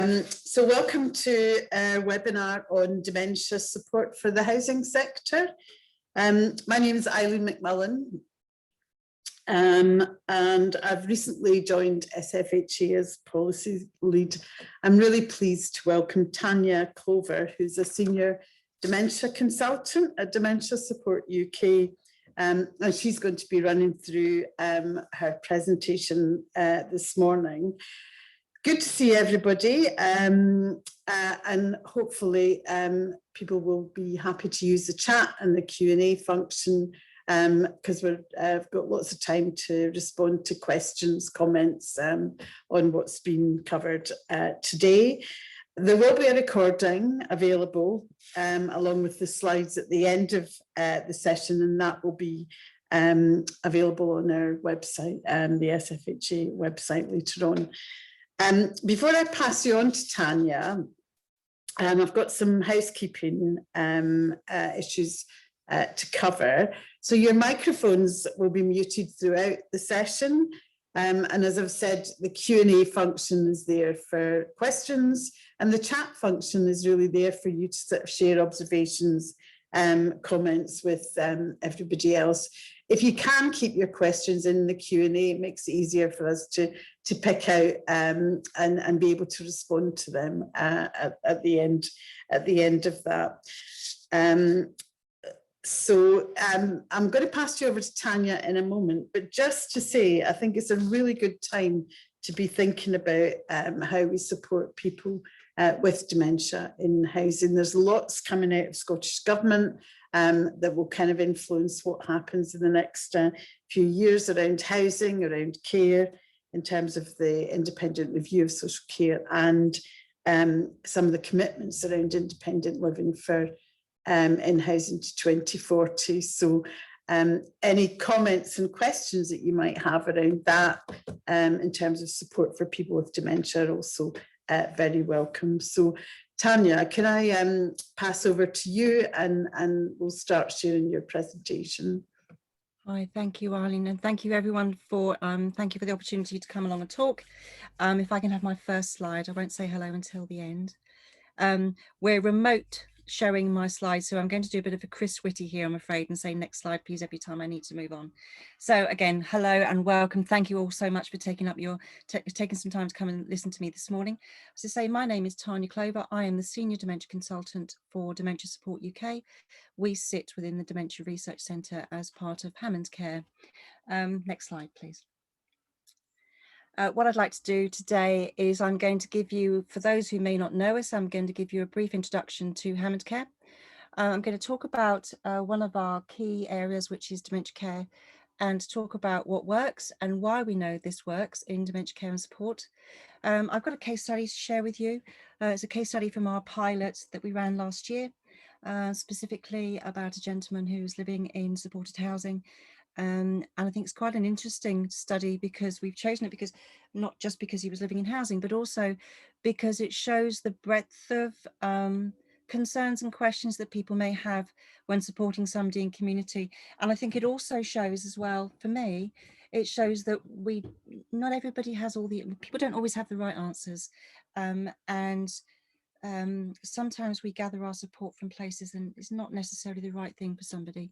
So welcome to our webinar on dementia support for the housing sector. My name is Eileen McMullen, and I've recently joined SFHE as policy lead. I'm really pleased to welcome Tanya Clover, who's a senior dementia consultant at Dementia Support UK, and she's going to be running through her presentation this morning. Good to see everybody, and hopefully people will be happy to use the chat and the Q&A function, because we've got lots of time to respond to questions, comments on what's been covered today. There will be a recording available along with the slides at the end of the session, and that will be available on our website, the SFHE website later on. Before I pass you on to Tanya, I've got some housekeeping issues to cover. So your microphones will be muted throughout the session. And as I've said, the Q&A function is there for questions, and the chat function is really there for you to sort of share observations, comments with everybody else. If you can keep your questions in the Q&A, it makes it easier for us to pick out and be able to respond to them at the end of that. I'm going to pass you over to Tanya in a moment, but just to say, I think it's a really good time to be thinking about how we support people with dementia in housing. There's lots coming out of Scottish Government that will kind of influence what happens in the next few years around housing, around care, in terms of the independent review of social care, and some of the commitments around independent living for in housing to 2040. So any comments and questions that you might have around that in terms of support for people with dementia are also very welcome. So Tanya, can I pass over to you, and we'll start sharing your presentation. Hi, thank you, Eileen, and thank you everyone for thank you for the opportunity to come along and talk. If I can have my first slide, I won't say hello until the end. We're remote showing my slides, so I'm going to do a bit of a Chris Whitty here, I'm afraid, and say next slide please every time I need to move on. So again, hello and welcome. Thank you all so much for taking up your taking some time to come and listen to me this morning. As I say, my name is Tanya Clover. I am the senior dementia consultant for Dementia Support UK. We sit within the Dementia Research Centre as part of Hammond Care. Next slide please. What I'd like to do today is I'm going to give you, for those who may not know us, I'm going to give you a brief introduction to Hammond Care. I'm going to talk about one of our key areas, which is dementia care, and talk about what works and why we know this works in dementia care and support. I've got a case study to share with you. It's a case study from our pilot that we ran last year, specifically about a gentleman who's living in supported housing. And I think it's quite an interesting study because we've chosen it because not just because he was living in housing, but also because it shows the breadth of concerns and questions that people may have when supporting somebody in community. And I think it also shows as well, for me, it shows that not everybody has people don't always have the right answers. Sometimes we gather our support from places and it's not necessarily the right thing for somebody.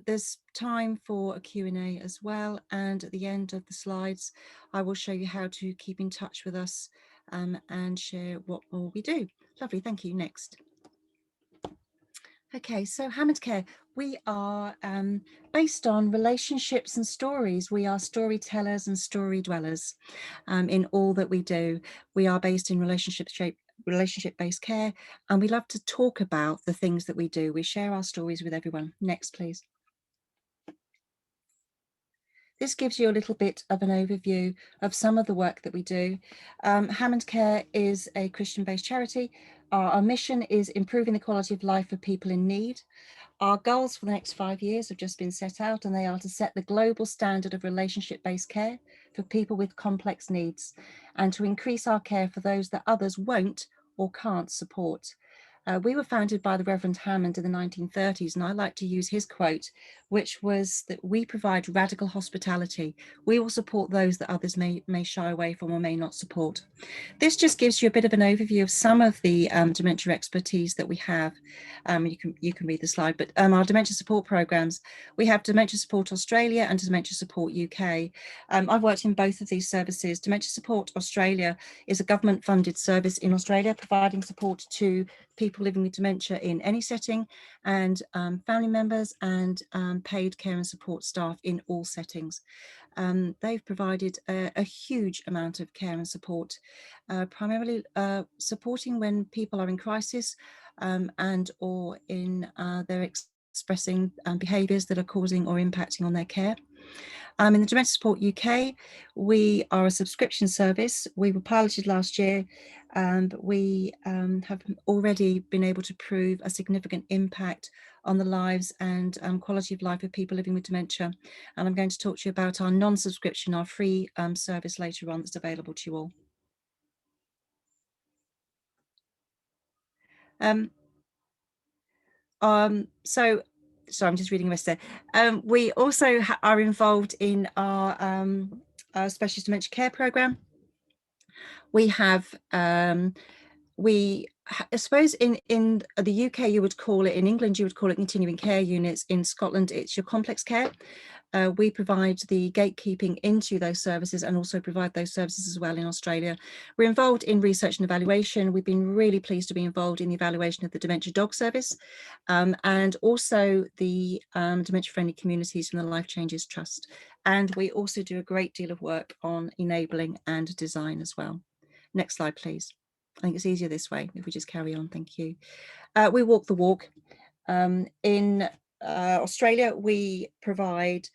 There's time for a Q&A as well, and at the end of the slides I will show you how to keep in touch with us and share what all we do. Lovely, thank you. Next. Okay, so Hammond Care, we are based on relationships and stories. We are storytellers and story dwellers in all that we do. We are based in relationship-based care, and we love to talk about the things that we do. We share our stories with everyone. Next, please. This gives you a little bit of an overview of some of the work that we do. Hammond Care is a Christian-based charity. Our mission is improving the quality of life for people in need. Our goals for the next 5 years have just been set out, and they are to set the global standard of relationship-based care for people with complex needs, and to increase our care for those that others won't or can't support. We were founded by the Reverend Hammond in the 1930s, and I like to use his quote, which was that we provide radical hospitality. We will support those that others may shy away from or may not support. This just gives you a bit of an overview of some of the dementia expertise that we have. You can read the slide, but our dementia support programs, we have Dementia Support Australia and Dementia Support UK. I've worked in both of these services. Dementia Support Australia is a government funded service in Australia, providing support to people living with dementia in any setting, and family members, and paid care and support staff in all settings. They've provided a huge amount of care and support, primarily supporting when people are in crisis and or in they're expressing behaviours that are causing or impacting on their care. In the Dementia Support UK, we are a subscription service. We were piloted last year, but we have already been able to prove a significant impact on the lives and quality of life of people living with dementia. And I'm going to talk to you about our non-subscription, our free service later on that's available to you all. So I'm just reading the rest there. We also are involved in our specialist dementia care program. We have I suppose in the UK you would call it, in England you would call it continuing care units. In Scotland it's your complex care. We provide the gatekeeping into those services and also provide those services as well in Australia. We're involved in research and evaluation. We've been really pleased to be involved in the evaluation of the Dementia Dog Service and also the Dementia Friendly Communities from the Life Changes Trust. And we also do a great deal of work on enabling and design as well. Next slide, please. I think it's easier this way if we just carry on. Thank you. We walk the walk. In Australia, we provide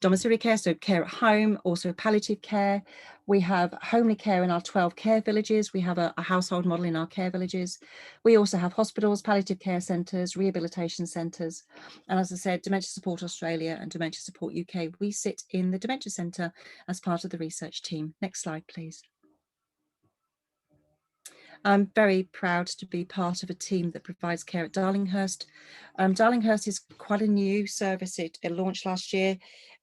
domiciliary care, so care at home, also palliative care. We have homely care in our 12 care villages. We have a household model in our care villages. We also have hospitals, palliative care centres, rehabilitation centres. And as I said, Dementia Support Australia and Dementia Support UK, we sit in the Dementia Centre as part of the research team. Next slide, please. I'm very proud to be part of a team that provides care at Darlinghurst. Darlinghurst is quite a new service. It launched last year.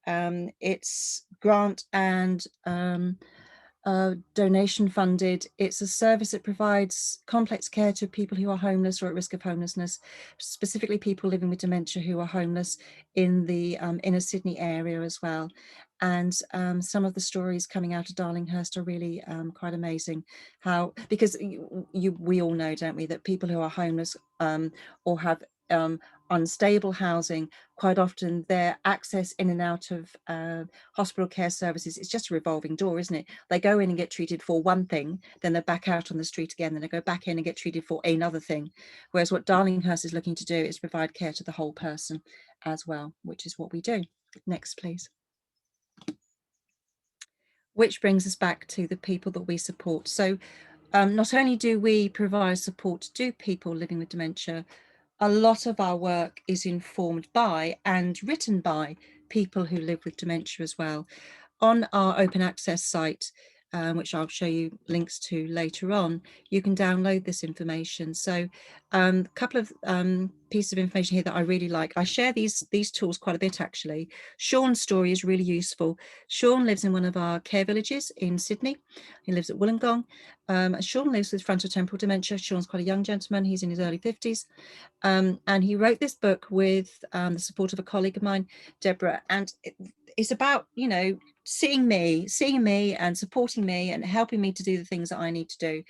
It's grant and donation funded. It's a service that provides complex care to people who are homeless or at risk of homelessness, specifically people living with dementia who are homeless in the inner Sydney area as well. And some of the stories coming out of Darlinghurst are really quite amazing. How, because we all know, don't we, that people who are homeless or have unstable housing, quite often their access in and out of hospital care services is just a revolving door, isn't it? They go in and get treated for one thing, then they're back out on the street again, then they go back in and get treated for another thing. Whereas what Darlinghurst is looking to do is provide care to the whole person as well, which is what we do. Next, please. Which brings us back to the people that we support. So not only do we provide support to people living with dementia, a lot of our work is informed by and written by people who live with dementia as well. On our open access site, which I'll show you links to later on, you can download this information. So a couple of pieces of information here that I really like. I share these tools quite a bit, actually. Sean's story is really useful. Sean lives in one of our care villages in Sydney. He lives at Wollongong. Sean lives with frontotemporal dementia. Sean's quite a young gentleman. He's in his early 50s. And he wrote this book with the support of a colleague of mine, Deborah, and it's about, you know, seeing me and supporting me and helping me to do the things that I need to do.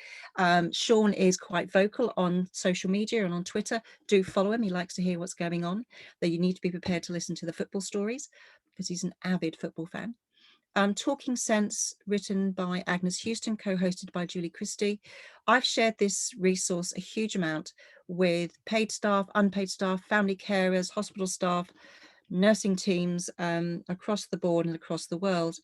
Sean is quite vocal on social media and on Twitter. Do follow him. He likes to hear what's going on, though you need to be prepared to listen to the football stories because he's an avid football fan. Talking Sense, written by Agnes Houston, co-hosted by Julie Christie. I've shared this resource a huge amount with paid staff, unpaid staff, family carers, hospital staff, nursing teams across the board and across the world.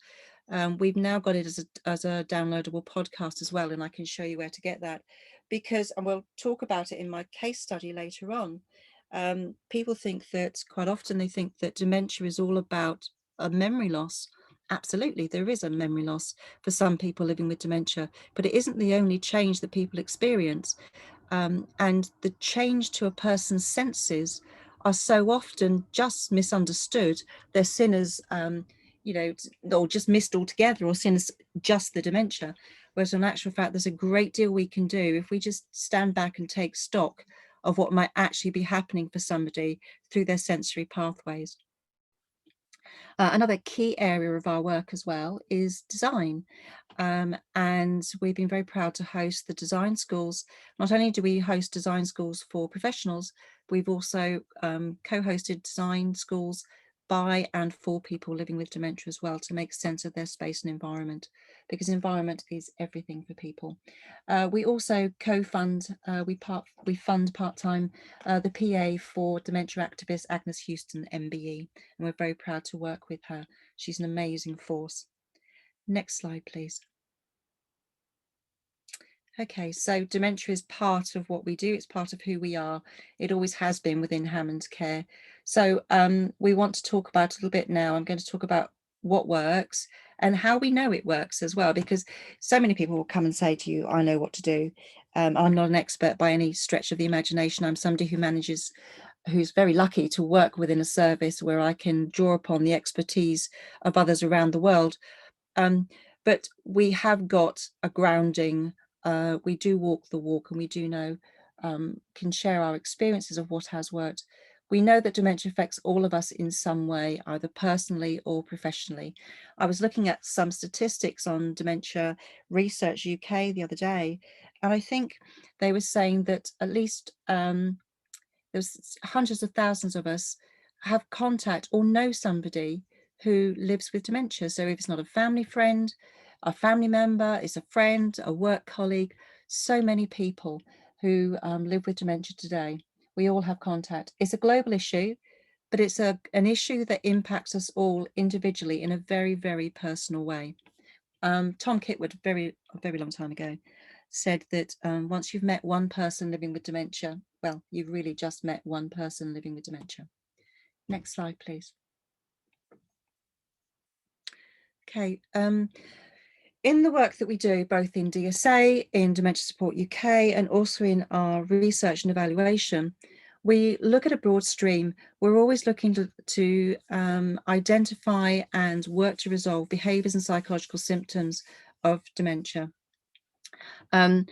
We've now got it as a downloadable podcast as well, and I can show you where to get that, because, and we'll talk about it in my case study later on. People think that quite often they think that dementia is all about a memory loss. Absolutely, there is a memory loss for some people living with dementia, but it isn't the only change that people experience. and the change to a person's senses are so often just misunderstood. They're seen as, you know, or just missed altogether, or seen as just the dementia. Whereas in actual fact, there's a great deal we can do if we just stand back and take stock of what might actually be happening for somebody through their sensory pathways. Another key area of our work as well is design. And we've been very proud to host the design schools. Not only do we host design schools for professionals, we've also co-hosted design schools by and for people living with dementia as well, to make sense of their space and environment, because environment is everything for people. We also co-fund, we fund part-time the PA for dementia activist Agnes Houston, MBE, and we're very proud to work with her. She's an amazing force. Next slide, please. Okay, so dementia is part of what we do. It's part of who we are. It always has been within Hammond Care. So we want to talk about a little bit now. I'm going to talk about what works and how we know it works as well, because so many people will come and say to you, I know what to do. I'm not an expert by any stretch of the imagination. I'm somebody who manages, who's very lucky to work within a service where I can draw upon the expertise of others around the world. But we have got a grounding. We do walk the walk, and we do know, can share our experiences of what has worked. We know that dementia affects all of us in some way, either personally or professionally. I was looking at some statistics on Dementia Research UK the other day, and I think they were saying that at least there's hundreds of thousands of us have contact or know somebody who lives with dementia. So if it's not a family friend, a family member, it's a friend, a work colleague, so many people who live with dementia today. We all have contact. It's a global issue, but it's an issue that impacts us all individually in a very, very personal way. Tom Kitwood, a very long time ago, said that once you've met one person living with dementia, well, you've really just met one person living with dementia. Next slide, please. Okay. In the work that we do, both in DSA, in Dementia Support UK, and also in our research and evaluation, we look at a broad stream. We're always looking to identify and work to resolve behaviours and psychological symptoms of dementia. And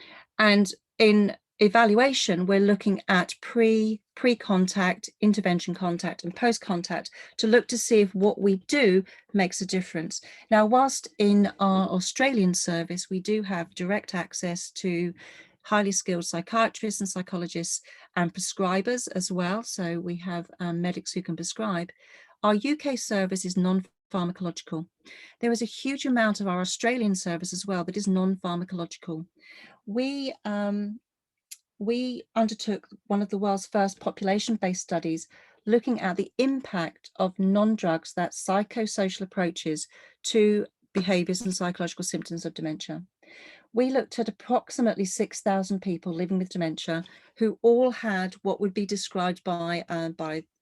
in evaluation, we're looking at pre-contact, intervention contact, and post-contact to look to see if what we do makes a difference. Now, whilst in our Australian service, we do have direct access to highly skilled psychiatrists and psychologists and prescribers as well. So we have medics who can prescribe. Our UK service is non-pharmacological. There is a huge amount of our Australian service as well that is non-pharmacological. We undertook one of the world's first population-based studies looking at the impact of non-drugs, that's psychosocial approaches, to behaviours and psychological symptoms of dementia. We looked at approximately 6,000 people living with dementia who all had what would be described by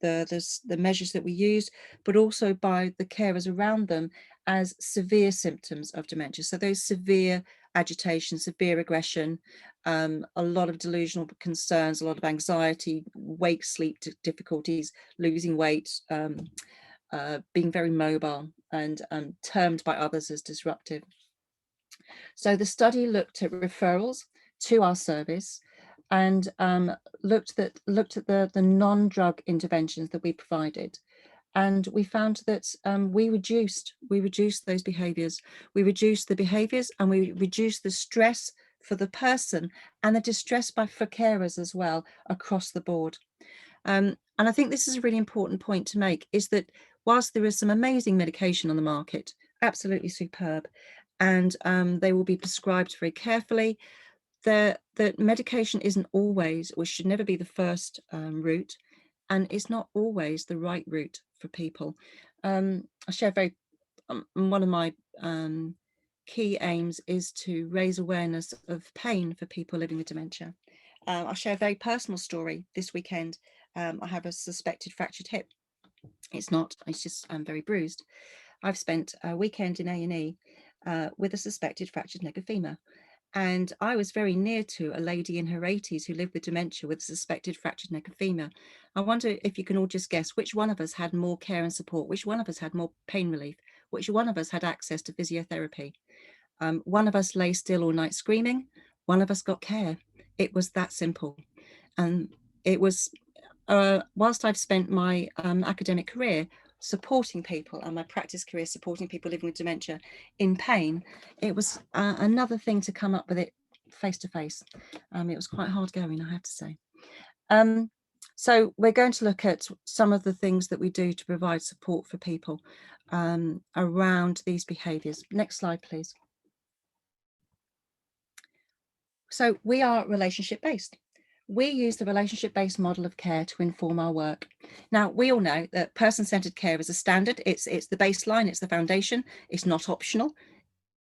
the measures that we used, but also by the carers around them as severe symptoms of dementia. So those severe agitation, severe aggression, a lot of delusional concerns, a lot of anxiety, wake sleep difficulties, losing weight, being very mobile, and termed by others as disruptive. So the study looked at referrals to our service and looked at the non-drug interventions that we provided. And we found that we reduced those behaviours. We reduced the behaviours, and we reduced the stress for the person and the distress for carers as well across the board. And I think this is a really important point to make, is that whilst there is some amazing medication on the market, absolutely superb, and they will be prescribed very carefully, the medication isn't always, or should never be, the first route, and it's not always the right route for people. I share one of my key aims is to raise awareness of pain for people living with dementia. I'll share a very personal story. This weekend, I have a suspected fractured hip. It's not, it's just I'm very bruised. I've spent a weekend in A&E with a suspected fractured neck of femur. And I was very near to a lady in her 80s who lived with dementia with suspected fractured neck and femur. I wonder if you can all just guess which one of us had more care and support, which one of us had more pain relief, which one of us had access to physiotherapy. One of us lay still all night screaming, one of us got care. It was that simple. And it was, whilst I've spent my academic career supporting people and my practice career supporting people living with dementia in pain, it was another thing to come up with it face to face. It was quite hard going, I have to say. So we're going to look at some of the things that we do to provide support for people around these behaviours. Next slide, please. So we are relationship based. We use the relationship-based model of care to inform our work. Now, we all know that person-centered care is a standard. It's the baseline, it's the foundation, it's not optional.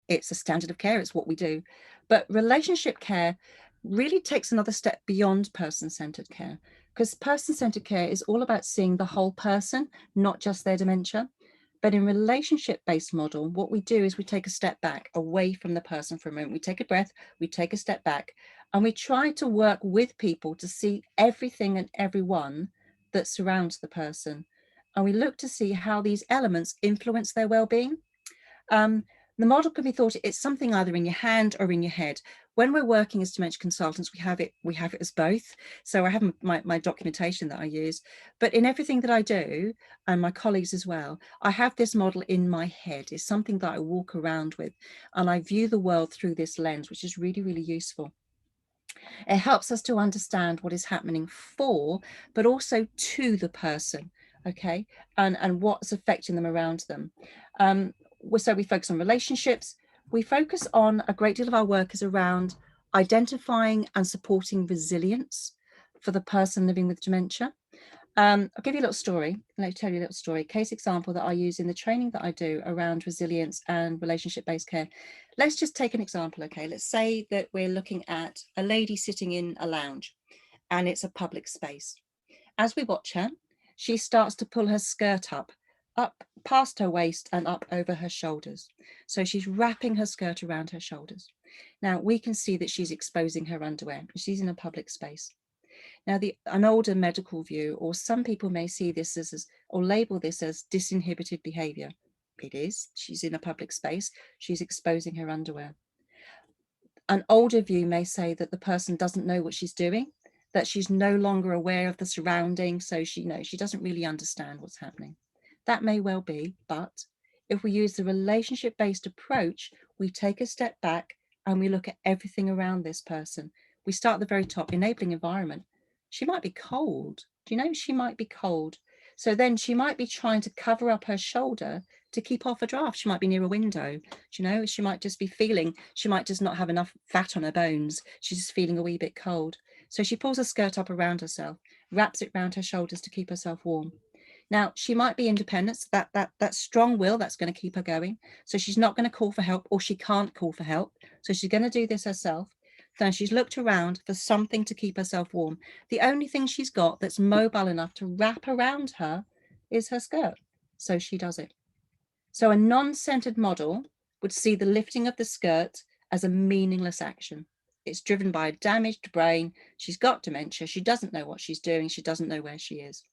It's a standard of care, it's what we do. But relationship care really takes another step beyond person-centered care, because person-centered care is all about seeing the whole person, not just their dementia. But in relationship-based model, what we do is we take a step back away from the person for a moment. We take a breath, we take a step back, and we try to work with people to see everything and everyone that surrounds the person. And we look to see how these elements influence their well-being. The model can be thought it's something either in your hand or in your head. When we're working as dementia consultants, we have it as both. So I have my documentation that I use, but in everything that I do, and my colleagues as well, I have this model in my head. It's something that I walk around with, and I view the world through this lens, which is really, really useful. It helps us to understand what is happening for, but also to the person, okay, and what's affecting them around them. So we focus on relationships. We focus on, a great deal of our work is around identifying and supporting resilience for the person living with dementia. I'll give you a little story. Let me tell you a little story. Case example that I use in the training that I do around resilience and relationship-based care. Let's just take an example, okay? Let's say that we're looking at a lady sitting in a lounge and it's a public space. As we watch her, she starts to pull her skirt up past her waist and up over her shoulders. So she's wrapping her skirt around her shoulders. Now we can see that she's exposing her underwear. She's in a public space. Now, an older medical view, or some people may see this as, or label this as disinhibited behavior. It is. She's in a public space. She's exposing her underwear. An older view may say that the person doesn't know what she's doing, that she's no longer aware of the surroundings, so she doesn't really understand what's happening. That may well be, but if we use the relationship-based approach, we take a step back and we look at everything around this person. We start at the very top, enabling environment. She might be cold. Do you know she might be cold? So then she might be trying to cover up her shoulder to keep off a draft. She might be near a window. She might just be feeling, she might just not have enough fat on her bones. She's just feeling a wee bit cold. So she pulls her skirt up around herself, wraps it around her shoulders to keep herself warm. Now, she might be independent, so that strong will, that's going to keep her going. So she's not going to call for help, or she can't call for help. So she's going to do this herself. Then she's looked around for something to keep herself warm. The only thing she's got that's mobile enough to wrap around her is her skirt. So she does it. So a non-centered model would see the lifting of the skirt as a meaningless action. It's driven by a damaged brain. She's got dementia. She doesn't know what she's doing. She doesn't know where she is.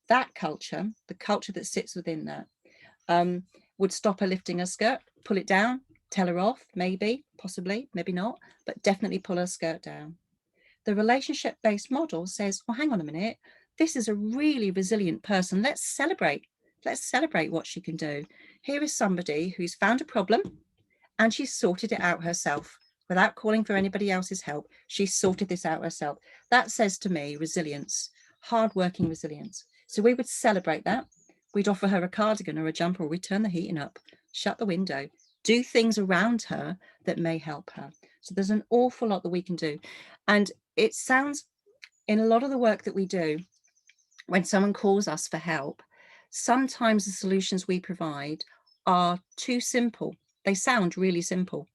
That culture, the culture that sits within that, would stop her lifting her skirt, pull it down, tell her off, maybe, possibly, maybe not, but definitely pull her skirt down. The relationship-based model says, well, hang on a minute, this is a really resilient person. Let's celebrate what she can do. Here is somebody who's found a problem and she's sorted it out herself without calling for anybody else's help. She's sorted this out herself. That says to me resilience, hardworking resilience. So we would celebrate that. We'd offer her a cardigan or a jumper, or we'd turn the heating up, shut the window, do things around her that may help her. So there's an awful lot that we can do. And it sounds, in a lot of the work that we do, when someone calls us for help, sometimes the solutions we provide are too simple. They sound really simple.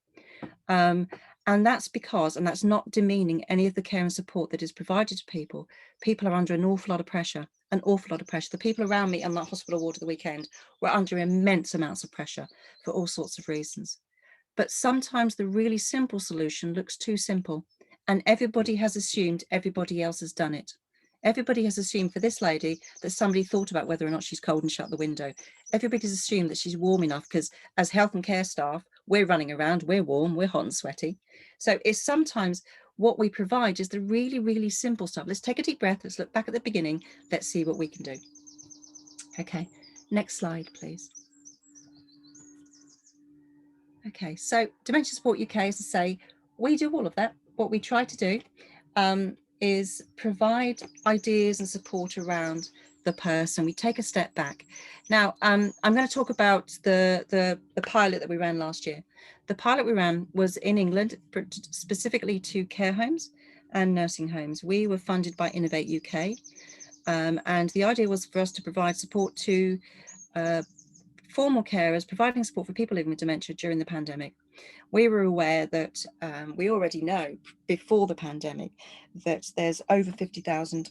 And that's because, and that's not demeaning any of the care and support that is provided to people. People are under an awful lot of pressure, The people around me on that hospital ward of the weekend were under immense amounts of pressure for all sorts of reasons. but sometimes the really simple solution looks too simple, and everybody has assumed everybody else has done it. Everybody has assumed for this lady that somebody thought about whether or not she's cold and shut the window. Everybody's assumed that she's warm enough, because as health and care staff, we're running around, we're warm, we're hot and sweaty. So it's sometimes what we provide is the really, really simple stuff. Let's take a deep breath. Let's look back at the beginning. Let's see what we can do. Okay, next slide, please. Okay, so Dementia Support UK, as I say, we do all of that. What we try to do is provide ideas and support around the person. We take a step back. Now, I'm going to talk about the pilot that we ran last year. The pilot we ran was in England, specifically to care homes and nursing homes. We were funded by Innovate UK, and the idea was for us to provide support to formal carers, providing support for people living with dementia during the pandemic. We were aware that we already know before the pandemic that there's over 50,000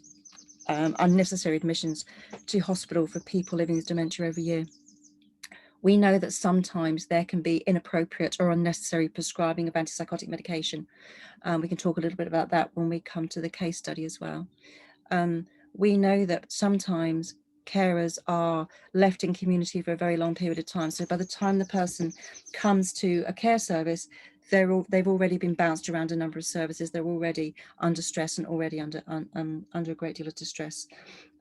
unnecessary admissions to hospital for people living with dementia every year. We know that sometimes there can be inappropriate or unnecessary prescribing of antipsychotic medication. We can talk a little bit about that when we come to the case study as well. We know that sometimes carers are left in community for a very long period of time. So by the time the person comes to a care service, they've already been bounced around a number of services. They're already under stress and already under a great deal of distress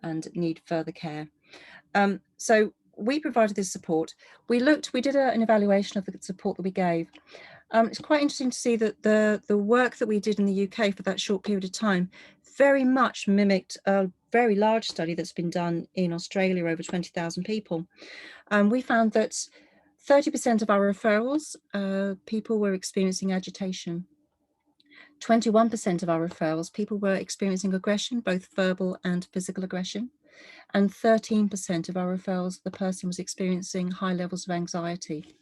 and need further care. So we provided this support. We did an evaluation of the support that we gave. It's quite interesting to see that the work that we did in the UK for that short period of time very much mimicked a very large study that's been done in Australia, over 20,000 people. We found that 30% of our referrals, people were experiencing agitation. 21% of our referrals, people were experiencing aggression, both verbal and physical aggression. And 13% of our referrals, the person was experiencing high levels of anxiety.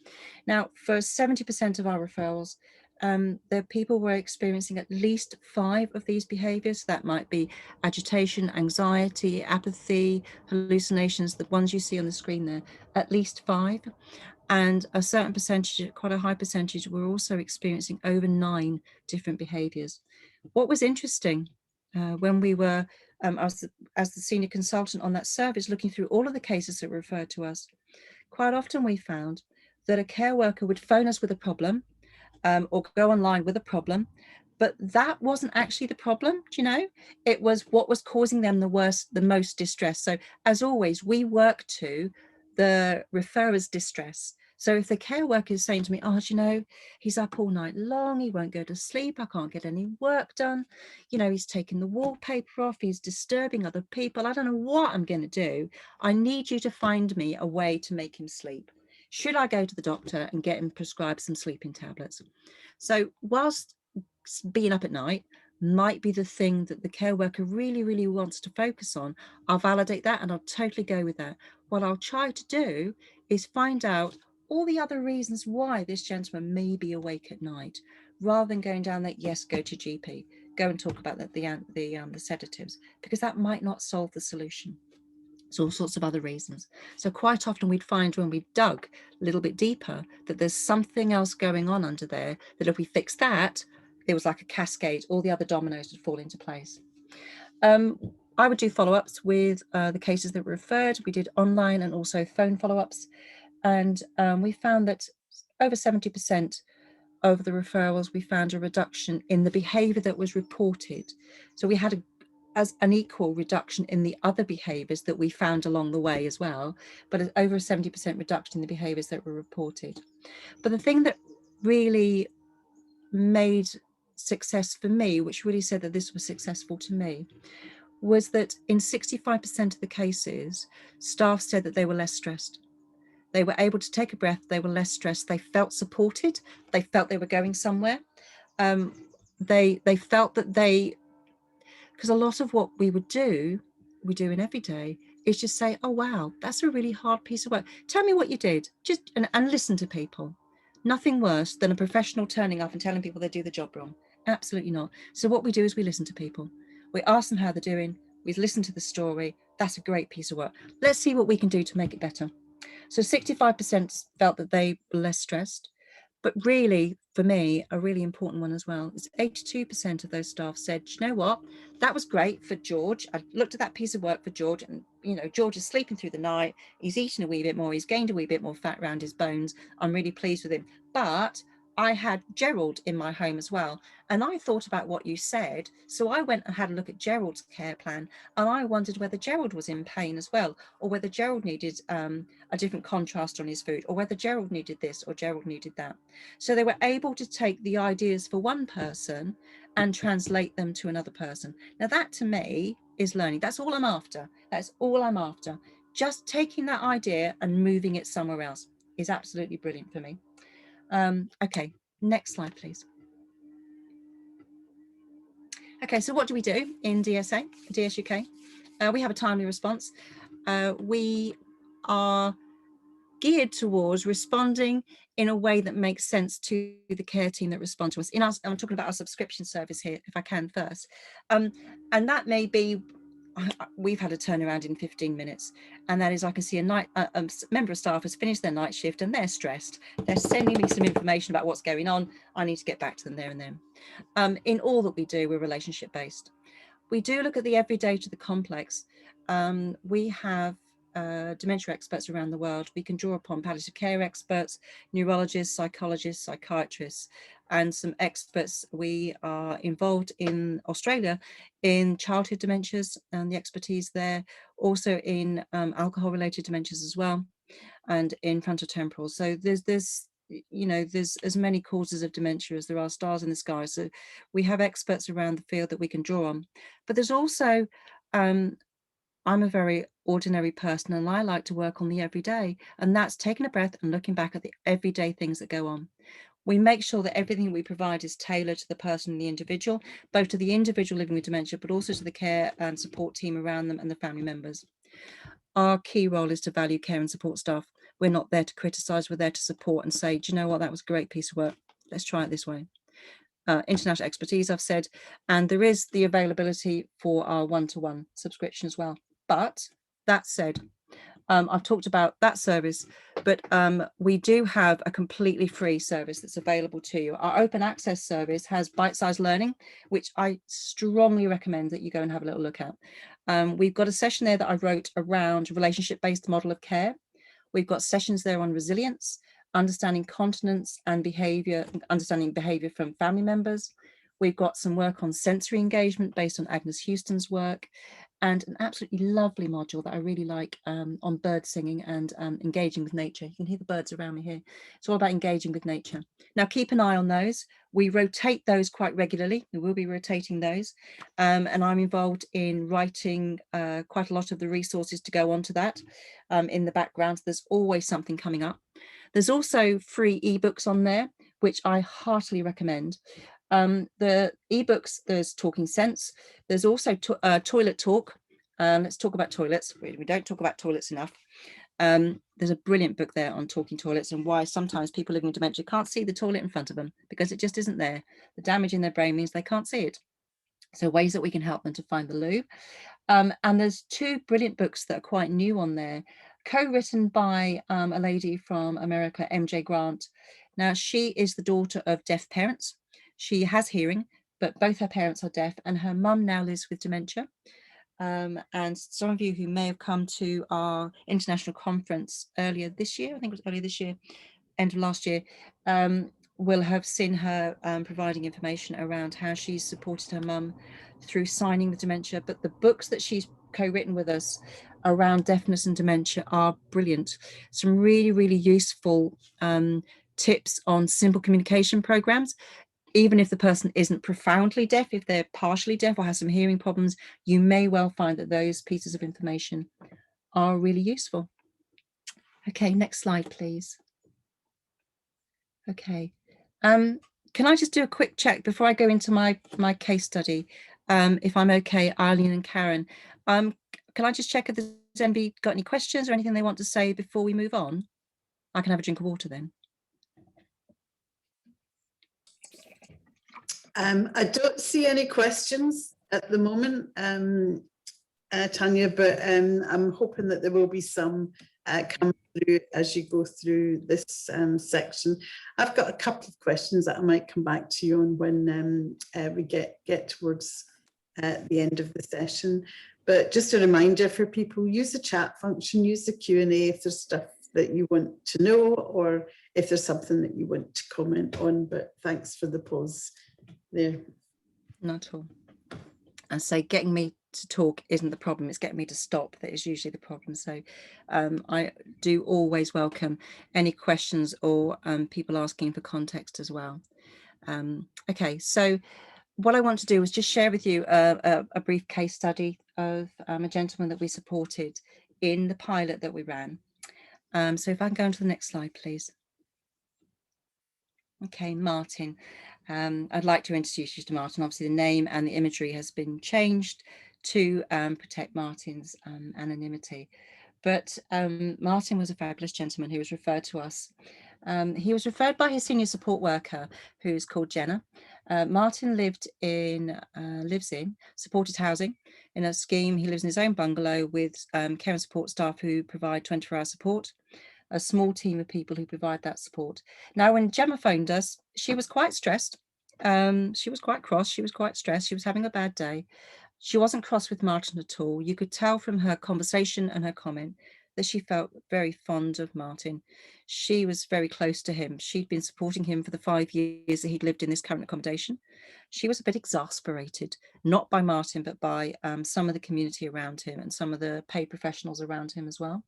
Now, for 70% of our referrals, the people were experiencing at least 5 of these behaviours. That might be agitation, anxiety, apathy, hallucinations, the ones you see on the screen there, at least 5. And a certain percentage, quite a high percentage, were also experiencing over 9 different behaviours. What was interesting when we were, as the senior consultant on that service, looking through all of the cases that were referred to us, quite often we found that a care worker would phone us with a problem or go online with a problem, but that wasn't actually the problem. Do you know? It was what was causing them the most distress. So as always, we work to the referrer's distress. So if the care worker is saying to me, oh, do you know, he's up all night long, he won't go to sleep, I can't get any work done, you know, he's taking the wallpaper off, he's disturbing other people, I don't know what I'm going to do. I need you to find me a way to make him sleep. Should I go to the doctor and get him prescribed some sleeping tablets? So whilst being up at night might be the thing that the care worker really, really wants to focus on, I'll validate that and I'll totally go with that. What I'll try to do is find out all the other reasons why this gentleman may be awake at night, rather than going down that, yes, go to GP, go and talk about the sedatives, because that might not solve the solution. There's all sorts of other reasons. So quite often we'd find when we dug a little bit deeper that there's something else going on under there, that if we fix that, it was like a cascade, all the other dominoes would fall into place. I would do follow-ups with the cases that were referred. We did online and also phone follow-ups. And we found that over 70% of the referrals, we found a reduction in the behaviour that was reported. So we had as an equal reduction in the other behaviours that we found along the way as well, but over a 70% reduction in the behaviours that were reported. But the thing that really made success for me, which really said that this was successful to me, was that in 65% of the cases, staff said that they were less stressed. They were able to take a breath, they were less stressed, they felt supported, they felt they were going somewhere. They felt that because a lot of what we do in every day, is just say, oh, wow, that's a really hard piece of work. Tell me what you did, just and listen to people. Nothing worse than a professional turning up and telling people they do the job wrong. Absolutely not. So what we do is we listen to people. We ask them how they're doing. We listen to the story. That's a great piece of work. Let's see what we can do to make it better. So 65% felt that they were less stressed. But really, for me, a really important one as well is 82% of those staff said, you know what, that was great for George. I looked at that piece of work for George, and you know, George is sleeping through the night. He's eaten a wee bit more. He's gained a wee bit more fat around his bones. I'm really pleased with him. But I had Gerald in my home as well. And I thought about what you said. So I went and had a look at Gerald's care plan. And I wondered whether Gerald was in pain as well, or whether Gerald needed a different contrast on his food, or whether Gerald needed this or Gerald needed that. So they were able to take the ideas for one person and translate them to another person. Now that to me is learning. That's all I'm after. That's all I'm after. Just taking that idea and moving it somewhere else is absolutely brilliant for me. Okay, next slide, please. Okay, so what do we do in DSUK? We have a timely response. We are geared towards responding in a way that makes sense to the care team that respond to us. I'm talking about our subscription service here, if I can first. And that may be, we've had a turnaround in 15 minutes, and that is I can see a member of staff has finished their night shift and they're stressed. They're sending me some information about what's going on. I need to get back to them there and then. In all that we do, we're relationship based. We do look at the everyday to the complex. We have dementia experts around the world. We can draw upon palliative care experts, neurologists, psychologists, psychiatrists, and some experts. We are involved in Australia in childhood dementias and the expertise there, also in alcohol-related dementias as well, and in frontotemporal. So there's you know, there's as many causes of dementia as there are stars in the sky. So we have experts around the field that we can draw on. But there's also, I'm a very ordinary person and I like to work on the everyday, and that's taking a breath and looking back at the everyday things that go on. We make sure that everything we provide is tailored to the person and the individual, both to the individual living with dementia, but also to the care and support team around them and the family members. Our key role is to value care and support staff. We're not there to criticize, we're there to support and say, do you know what, that was a great piece of work. Let's try it this way. International expertise, I've said, and there is the availability for our one-to-one subscription as well. But that said, I've talked about that service, but we do have a completely free service that's available to you. Our open access service has bite-sized learning, which I strongly recommend that you go and have a little look at. We've got a session there that I wrote around relationship-based model of care. We've got sessions there on resilience, understanding continence and behavior, understanding behavior from family members. We've got some work on sensory engagement based on Agnes Houston's work, and an absolutely lovely module that I really like on bird singing and engaging with nature. You can hear the birds around me here. It's all about engaging with nature. Now, keep an eye on those. We rotate those quite regularly. We will be rotating those. And I'm involved in writing quite a lot of the resources to go onto that in the background. So there's always something coming up. There's also free ebooks on there, which I heartily recommend. The ebooks, there's Talking Sense. There's also Toilet Talk. Let's talk about toilets. We don't talk about toilets enough. There's a brilliant book there on talking toilets and why sometimes people living with dementia can't see the toilet in front of them because it just isn't there. The damage in their brain means they can't see it. So ways that we can help them to find the loo. And there's two brilliant books that are quite new on there, co-written by a lady from America, MJ Grant. Now, she is the daughter of deaf parents. She has hearing, but both her parents are deaf, and her mum now lives with dementia. And some of you who may have come to our international conference earlier this year, I think it was earlier this year, end of last year, will have seen her providing information around how she's supported her mum through signing with dementia. But the books that she's co-written with us around deafness and dementia are brilliant. Some really, really useful tips on simple communication programs. Even if the person isn't profoundly deaf, if they're partially deaf or have some hearing problems, you may well find that those pieces of information are really useful. Okay, next slide, please. Okay, can I just do a quick check before I go into my case study, if I'm okay, Eileen and Karen? Can I just check if there's anybody got any questions or anything they want to say before we move on? I can have a drink of water then. I don't see any questions at the moment, Tanya, but I'm hoping that there will be some coming through as you go through this section. I've got a couple of questions that I might come back to you on when we get towards the end of the session. But just a reminder for people, use the chat function, use the Q&A if there's stuff that you want to know or if there's something that you want to comment on. But thanks for the pause there. Not at all. I say getting me to talk isn't the problem, it's getting me to stop that is usually the problem. So I do always welcome any questions or people asking for context as well. Okay, so what I want to do is just share with you a brief case study of a gentleman that we supported in the pilot that we ran. So if I can go on to the next slide, please. Okay, Martin. I'd like to introduce you to Martin. Obviously, the name and the imagery has been changed to protect Martin's anonymity. But Martin was a fabulous gentleman who was referred to us. He was referred by his senior support worker, who's called Jenna. Martin lives in supported housing in a scheme. He lives in his own bungalow with care and support staff who provide 24-hour support, a small team of people who provide that support. Now, when Gemma phoned us, she was quite stressed. She was quite cross. She was quite stressed. She was having a bad day. She wasn't cross with Martin at all. You could tell from her conversation and her comment that she felt very fond of Martin. She was very close to him. She'd been supporting him for the 5 years that he'd lived in this current accommodation. She was a bit exasperated, not by Martin, but by some of the community around him and some of the paid professionals around him as well.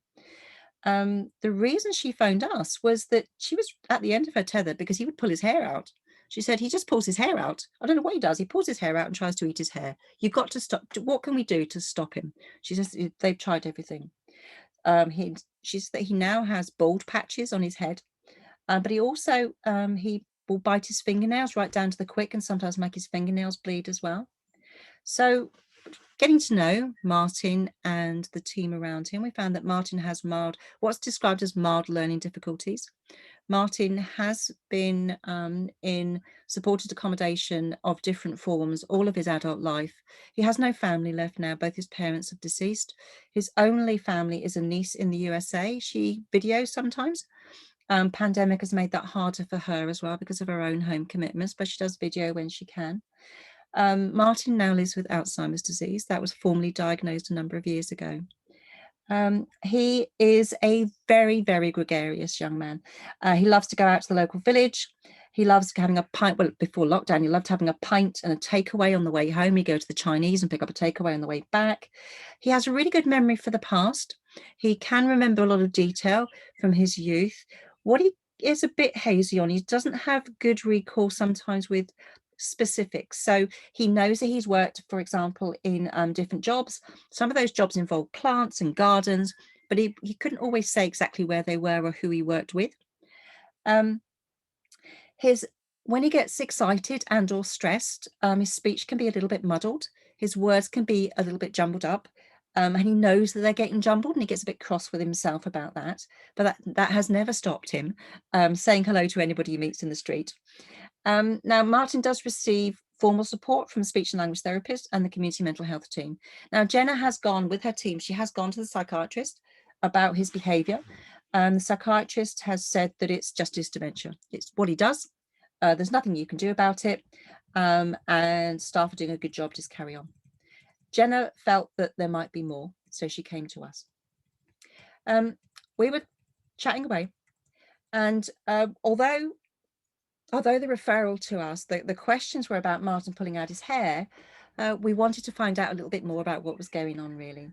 The reason she phoned us was that she was at the end of her tether because he would pull his hair out. She said, he just pulls his hair out. I don't know what he does. He pulls his hair out and tries to eat his hair. You've got to stop. What can we do to stop him? She says, they've tried everything. She says that he now has bald patches on his head, but he also, he will bite his fingernails right down to the quick and sometimes make his fingernails bleed as well. So getting to know Martin and the team around him, we found that Martin has what's described as mild learning difficulties. Martin has been in supported accommodation of different forms all of his adult life. He has no family left now. Both his parents have deceased. His only family is a niece in the USA. She videos sometimes. Pandemic has made that harder for her as well because of her own home commitments, but she does video when she can. Martin now lives with Alzheimer's disease. That was formally diagnosed a number of years ago. He is a very, very gregarious young man. He loves to go out to the local village. He loves having a pint. Well, before lockdown, he loved having a pint and a takeaway on the way home. He'd go to the Chinese and pick up a takeaway on the way back. He has a really good memory for the past. He can remember a lot of detail from his youth. What he is a bit hazy on, he doesn't have good recall sometimes with specifics. So he knows that he's worked, for example, in different jobs. Some of those jobs involve plants and gardens, but he couldn't always say exactly where they were or who he worked with. When he gets excited and or stressed, his speech can be a little bit muddled. His words can be a little bit jumbled up. And he knows that they're getting jumbled and he gets a bit cross with himself about that. But that has never stopped him saying hello to anybody he meets in the street. Now, Martin does receive formal support from a speech and language therapist and the community mental health team. Now, Jenna has gone with her team. She has gone to the psychiatrist about his behavior. The psychiatrist has said that it's just his dementia. It's what he does. There's nothing you can do about it. And staff are doing a good job. Just carry on. Jenna felt that there might be more, so she came to us. We were chatting away, and although the referral to us, the questions were about Martin pulling out his hair, we wanted to find out a little bit more about what was going on, really.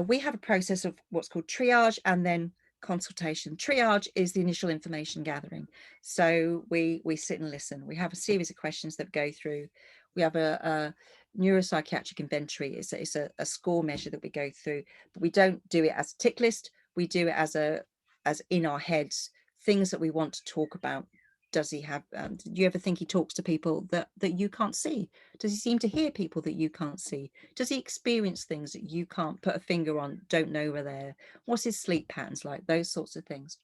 We have a process of what's called triage and then consultation. Triage is the initial information gathering. So we sit and listen. We have a series of questions that go through. We have a neuropsychiatric inventory. It's a score measure that we go through, but we don't do it as a tick list. We do it as in our heads, things that we want to talk about. Does he have, do you ever think he talks to people that you can't see? Does he seem to hear people that you can't see? Does he experience things that you can't put a finger on, don't know where they're? What's his sleep patterns like? Those sorts of things.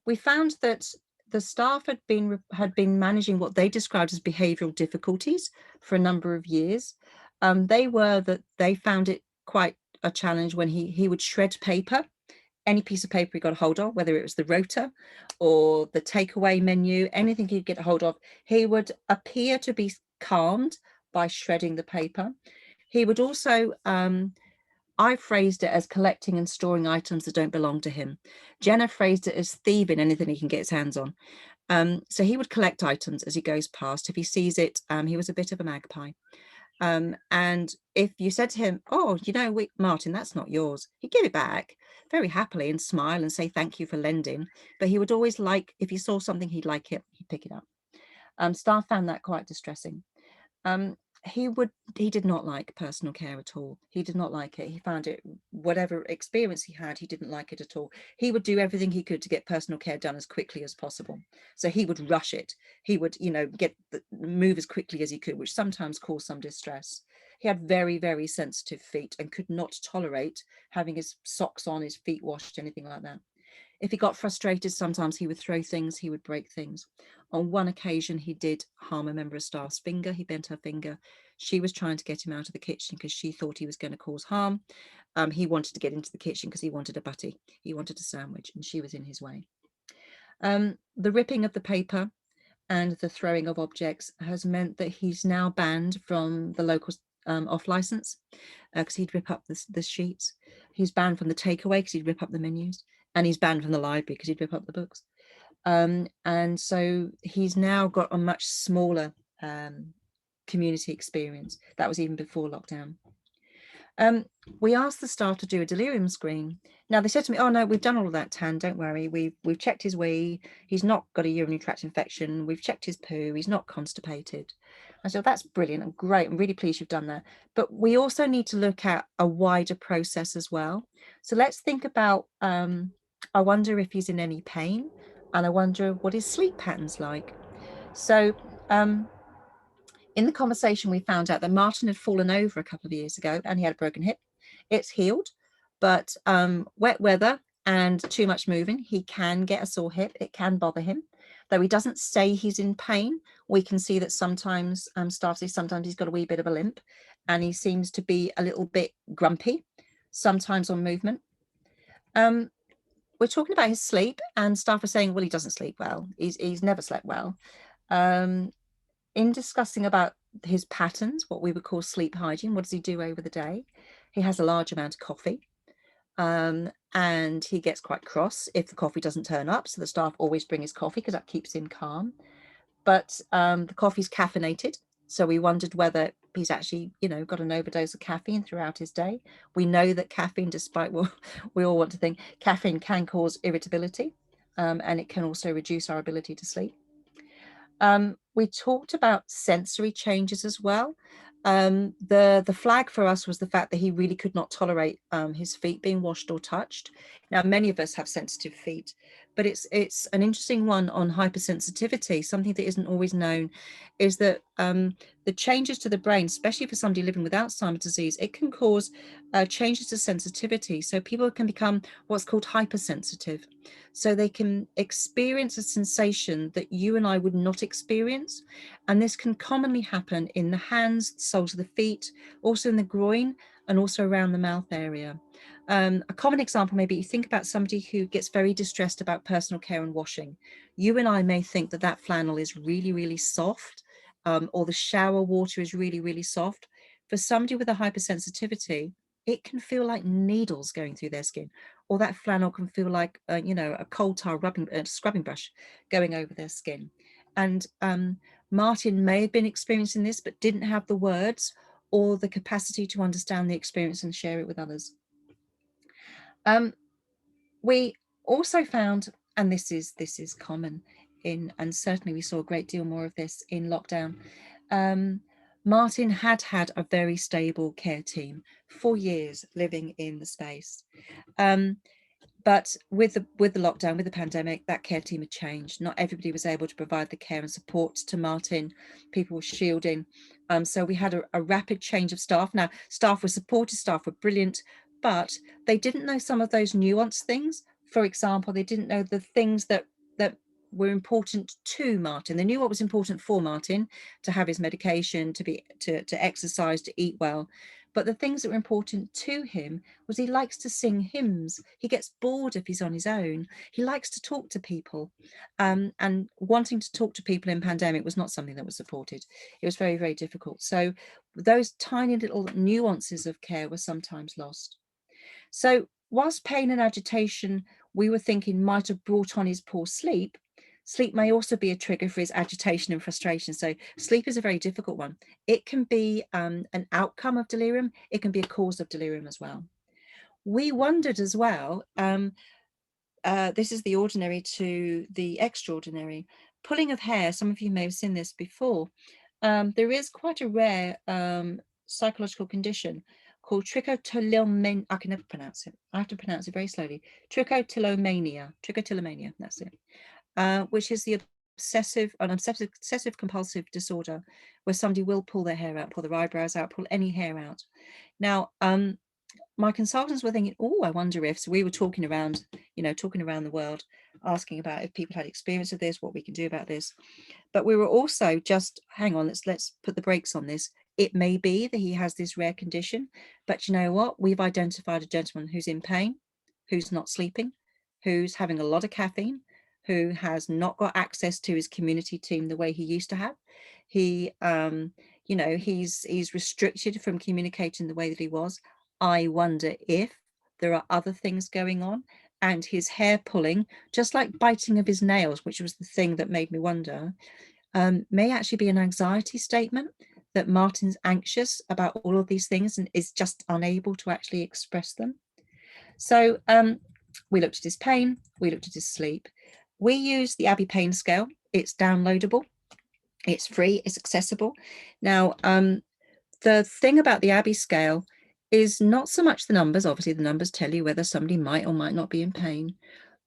We found that the staff had been managing what they described as behavioural difficulties for a number of years. They found it quite a challenge when he would shred paper any piece of paper he got a hold of, whether it was the rota or the takeaway menu, anything he'd get a hold of, he would appear to be calmed by shredding the paper. He would also, I phrased it as collecting and storing items that don't belong to him. Jenna phrased it as thieving anything he can get his hands on. So he would collect items as he goes past. If he sees it, he was a bit of a magpie. And if you said to him, oh, you know, Martin, that's not yours, he'd give it back very happily and smile and say thank you for lending. But he would always like, if he saw something he'd like it, he'd pick it up. Staff found that quite distressing. He did not like personal care at all. He did not like it. He found it, whatever experience he had, he didn't like it at all. He would do everything he could to get personal care done as quickly as possible. So he would rush it. He would, you know, move as quickly as he could, which sometimes caused some distress. He had very, very sensitive feet and could not tolerate having his socks on, his feet washed, anything like that. If he got frustrated, sometimes he would throw things, he would break things. On one occasion, he did harm a member of staff's finger. He bent her finger. She was trying to get him out of the kitchen because she thought he was going to cause harm. He wanted to get into the kitchen because he wanted a butty. He wanted a sandwich, and she was in his way. The ripping of the paper and the throwing of objects has meant that he's now banned from the local off license because he'd rip up the sheets. He's banned from the takeaway because he'd rip up the menus. And he's banned from the library because he'd rip up the books. And so he's now got a much smaller community experience. That was even before lockdown. We asked the staff to do a delirium screen. Now they said to me, oh no, we've done all of that, Tan, don't worry. We've checked his wee, he's not got a urinary tract infection, we've checked his poo, he's not constipated. I said, that's brilliant and great, I'm really pleased you've done that. But we also need to look at a wider process as well. So let's think about, I wonder if he's in any pain, and I wonder what his sleep pattern's like. So in the conversation, we found out that Martin had fallen over a couple of years ago and he had a broken hip. It's healed, but wet weather and too much moving, he can get a sore hip. It can bother him. Though he doesn't say he's in pain, we can see that sometimes staff say sometimes he's got a wee bit of a limp and he seems to be a little bit grumpy, sometimes on movement. We're talking about his sleep and staff are saying, well, he doesn't sleep well. He's never slept well. In discussing about his patterns, what we would call sleep hygiene, what does he do over the day? He has a large amount of coffee and he gets quite cross if the coffee doesn't turn up. So the staff always bring his coffee because that keeps him calm. But the coffee's caffeinated. So we wondered whether he's actually, you know, got an overdose of caffeine throughout his day. We know that caffeine, despite what we all want to think, caffeine can cause irritability and it can also reduce our ability to sleep. We talked about sensory changes as well. The flag for us was the fact that he really could not tolerate his feet being washed or touched. Now, many of us have sensitive feet, but it's an interesting one on hypersensitivity. Something that isn't always known is that the changes to the brain, especially for somebody living with Alzheimer's disease, it can cause changes to sensitivity. So people can become what's called hypersensitive. So they can experience a sensation that you and I would not experience. And this can commonly happen in the hands, soles of the feet, also in the groin, and also around the mouth area. A common example, maybe you think about somebody who gets very distressed about personal care and washing. You and I may think that that flannel is really, really soft, or the shower water is really, really soft. For somebody with a hypersensitivity, it can feel like needles going through their skin, or that flannel can feel like, you know, a coal tar scrubbing brush going over their skin. And Martin may have been experiencing this, but didn't have the words or the capacity to understand the experience and share it with others. We also found, and this is common in, and certainly we saw a great deal more of this in lockdown. Martin had a very stable care team for years living in the space. But with the lockdown, with the pandemic, that care team had changed. Not everybody was able to provide the care and support to Martin. People were shielding. So we had a rapid change of staff. Now, staff were supportive, staff were brilliant, but they didn't know some of those nuanced things. For example, they didn't know the things that were important to Martin. They knew what was important for Martin, to have his medication, to exercise, to eat well. But the things that were important to him was he likes to sing hymns. He gets bored if he's on his own. He likes to talk to people. And wanting to talk to people in pandemic was not something that was supported. It was very, very difficult. So those tiny little nuances of care were sometimes lost. So whilst pain and agitation, we were thinking might have brought on his poor sleep, sleep may also be a trigger for his agitation and frustration. So sleep is a very difficult one. It can be an outcome of delirium. It can be a cause of delirium as well. We wondered as well, this is the ordinary to the extraordinary. Pulling of hair, some of you may have seen this before. There is quite a rare psychological condition called trichotillomania. I can never pronounce it. I have to pronounce it very slowly. Trichotillomania, that's it. Which is the obsessive compulsive disorder where somebody will pull their hair out, pull their eyebrows out, pull any hair out. Now, my consultants were thinking, oh, I wonder if, so we were talking around the world, asking about if people had experience of this, what we can do about this. But we were also just, hang on, let's put the brakes on this. It may be that he has this rare condition, but you know what? We've identified a gentleman who's in pain, who's not sleeping, who's having a lot of caffeine, who has not got access to his community team the way he used to have. He, he's restricted from communicating the way that he was. I wonder if there are other things going on, and his hair pulling, just like biting of his nails, which was the thing that made me wonder, may actually be an anxiety statement that Martin's anxious about all of these things and is just unable to actually express them. So we looked at his pain, we looked at his sleep. We use the Abbey Pain Scale. It's downloadable, it's free, it's accessible. Now, the thing about the Abbey scale is not so much the numbers. Obviously, the numbers tell you whether somebody might or might not be in pain.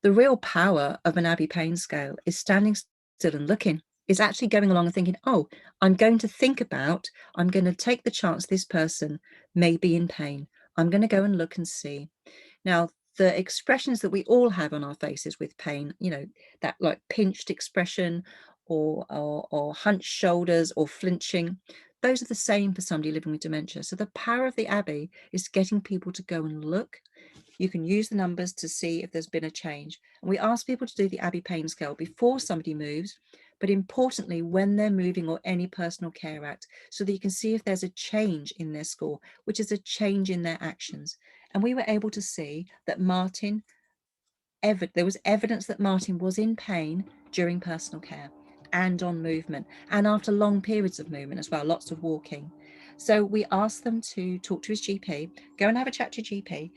The real power of an Abbey Pain Scale is standing still and looking. Is actually going along and thinking, oh, I'm going to take the chance this person may be in pain. I'm going to go and look and see. Now, the expressions that we all have on our faces with pain, that like pinched expression or hunched shoulders or flinching, those are the same for somebody living with dementia. So the power of the Abbey is getting people to go and look. You can use the numbers to see if there's been a change. And we ask people to do the Abbey Pain Scale before somebody moves, but importantly, when they're moving or any personal care act, so that you can see if there's a change in their score, which is a change in their actions. And we were able to see that there was evidence that Martin was in pain during personal care and on movement, and after long periods of movement as well, lots of walking. So we asked them to talk to his GP, go and have a chat to your GP.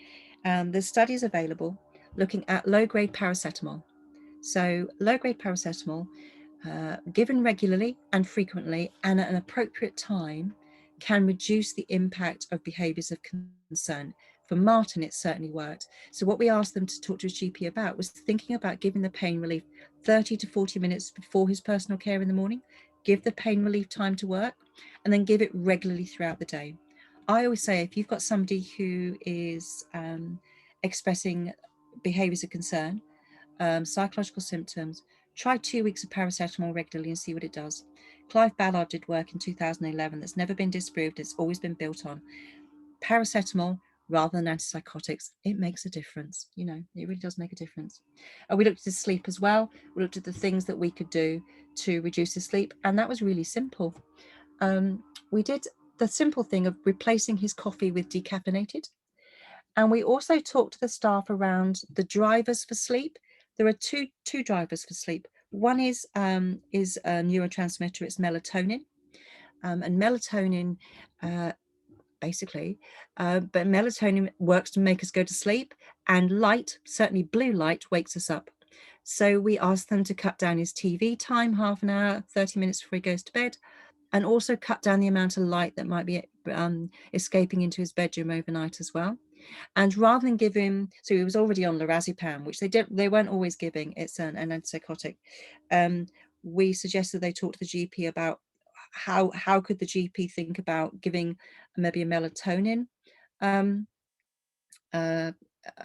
There's studies available looking at low-grade paracetamol. So low-grade paracetamol, given regularly and frequently and at an appropriate time, can reduce the impact of behaviours of concern. For Martin, it certainly worked. So what we asked them to talk to his GP about was thinking about giving the pain relief 30 to 40 minutes before his personal care in the morning, give the pain relief time to work, and then give it regularly throughout the day. I always say, if you've got somebody who is expressing behaviours of concern, psychological symptoms, try 2 weeks of paracetamol regularly and see what it does. Clive Ballard did work in 2011 that's never been disproved. It's always been built on. Paracetamol rather than antipsychotics, it makes a difference. It really does make a difference. We looked at his sleep as well. We looked at the things that we could do to reduce his sleep, and that was really simple. We did the simple thing of replacing his coffee with decaffeinated. And we also talked to the staff around the drivers for sleep. There are two drivers for sleep. One is a neurotransmitter, it's melatonin. And melatonin, but melatonin works to make us go to sleep, and light, certainly blue light, wakes us up. So we asked them to cut down his TV time, half an hour, 30 minutes before he goes to bed, and also cut down the amount of light that might be escaping into his bedroom overnight as well. And rather than give him, so he was already on lorazepam, which they weren't always giving, it's an antipsychotic. We suggested they talk to the GP about how could the GP think about giving maybe a melatonin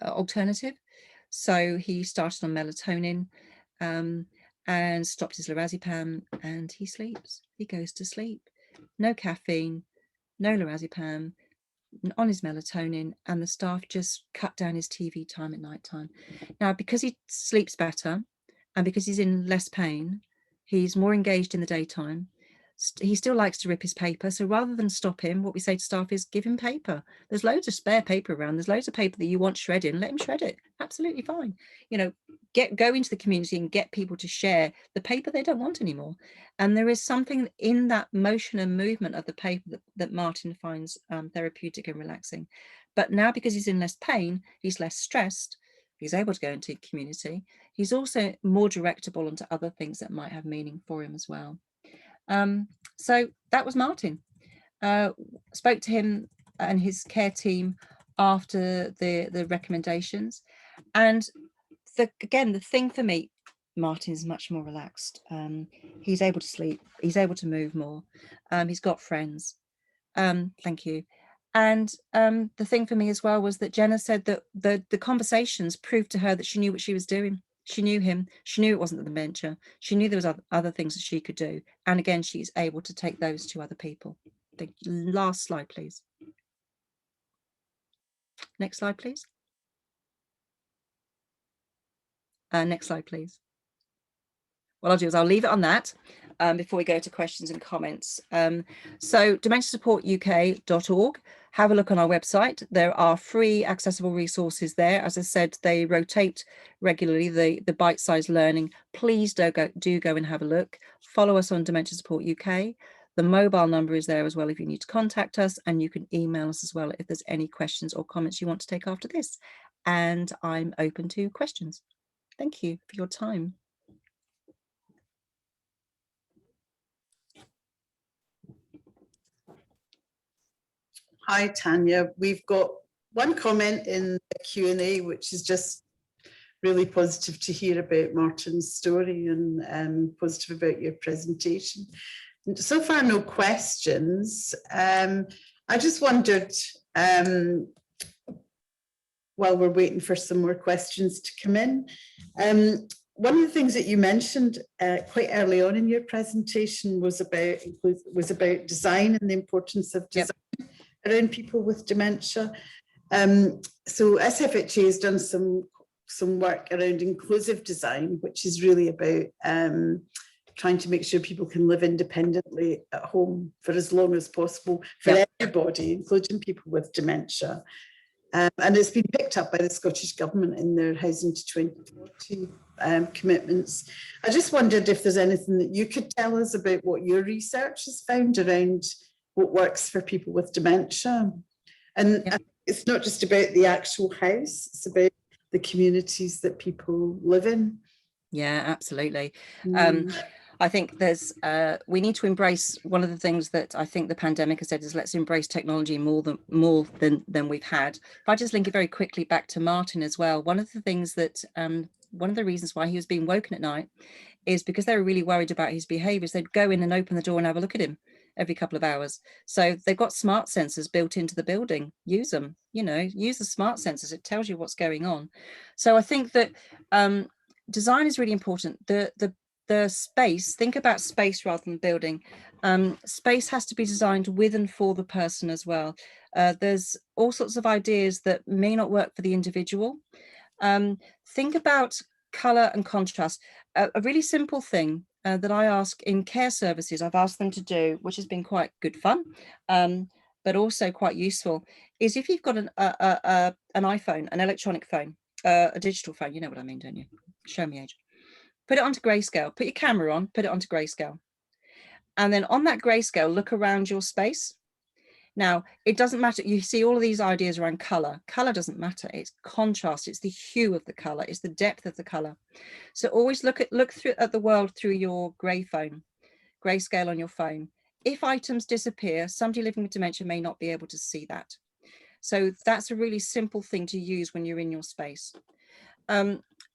alternative. So he started on melatonin and stopped his lorazepam, and he sleeps. He goes to sleep. No caffeine, no lorazepam, on his melatonin, and the staff just cut down his TV time at night time. Now, because he sleeps better and because he's in less pain, he's more engaged in the daytime. He still likes to rip his paper. So rather than stop him, what we say to staff is give him paper. There's loads of spare paper around. There's loads of paper that you want shredding. Let him shred it. Absolutely fine. You know, go into the community and get people to share the paper they don't want anymore. And there is something in that motion and movement of the paper that Martin finds therapeutic and relaxing. But now, because he's in less pain, he's less stressed, he's able to go into community. He's also more directable onto other things that might have meaning for him as well. So that was Martin. Spoke to him and his care team after the recommendations. And again, the thing for me, Martin's much more relaxed. He's able to sleep. He's able to move more. He's got friends. Thank you. And the thing for me as well was that Jenna said that the conversations proved to her that she knew what she was doing. She knew him. She knew it wasn't the dementia. She knew there was other things that she could do. And again, she's able to take those to other people. The last slide, please. Next slide, please. Next slide, please. What I'll do is I'll leave it on that before we go to questions and comments. So dementiasupportuk.org. Have a look on our website. There are free accessible resources there. As I said, they rotate regularly, the bite-sized learning. Please do go and have a look. Follow us on Dementia Support UK. The mobile number is there as well if you need to contact us, and you can email us as well if there's any questions or comments you want to take after this. And I'm open to questions. Thank you for your time. Hi, Tanya. We've got one comment in the Q&A, which is just really positive to hear about Martin's story and positive about your presentation. So far, no questions. I just wondered, while we're waiting for some more questions to come in, one of the things that you mentioned quite early on in your presentation was about design and the importance of design around people with dementia. So SFHA has done some work around inclusive design, which is really about trying to make sure people can live independently at home for as long as possible for everybody, including people with dementia. And it's been picked up by the Scottish Government in their Housing to 2040 commitments. I just wondered if there's anything that you could tell us about what your research has found around what works for people with dementia. And it's not just about the actual house, it's about the communities that people live in. Yeah, absolutely. I think there's we need to embrace one of the things that I think the pandemic has said is let's embrace technology more than we've had. If I just link it very quickly back to Martin as well, one of the things that one of the reasons why he was being woken at night is because they were really worried about his behaviours. They'd go in and open the door and have a look at him every couple of hours. So they've got smart sensors built into the building. Use them, you know, use the smart sensors. It tells you what's going on. So I think that design is really important. The space, think about space rather than building. Space has to be designed with and for the person as well. There's all sorts of ideas that may not work for the individual. Think about colour and contrast. A really simple thing that I ask in care services, I've asked them to do, which has been quite good fun, but also quite useful, is if you've got an iPhone, an electronic phone, a digital phone, you know what I mean, don't you? Show me age. Put it onto grayscale, put your camera on, put it onto grayscale. And then on that grayscale, look around your space. Now, it doesn't matter. You see all of these ideas around color. Color doesn't matter. It's contrast. It's the hue of the color. It's the depth of the color. So always look at the world through your grayscale on your phone. If items disappear, somebody living with dementia may not be able to see that. So that's a really simple thing to use when you're in your space.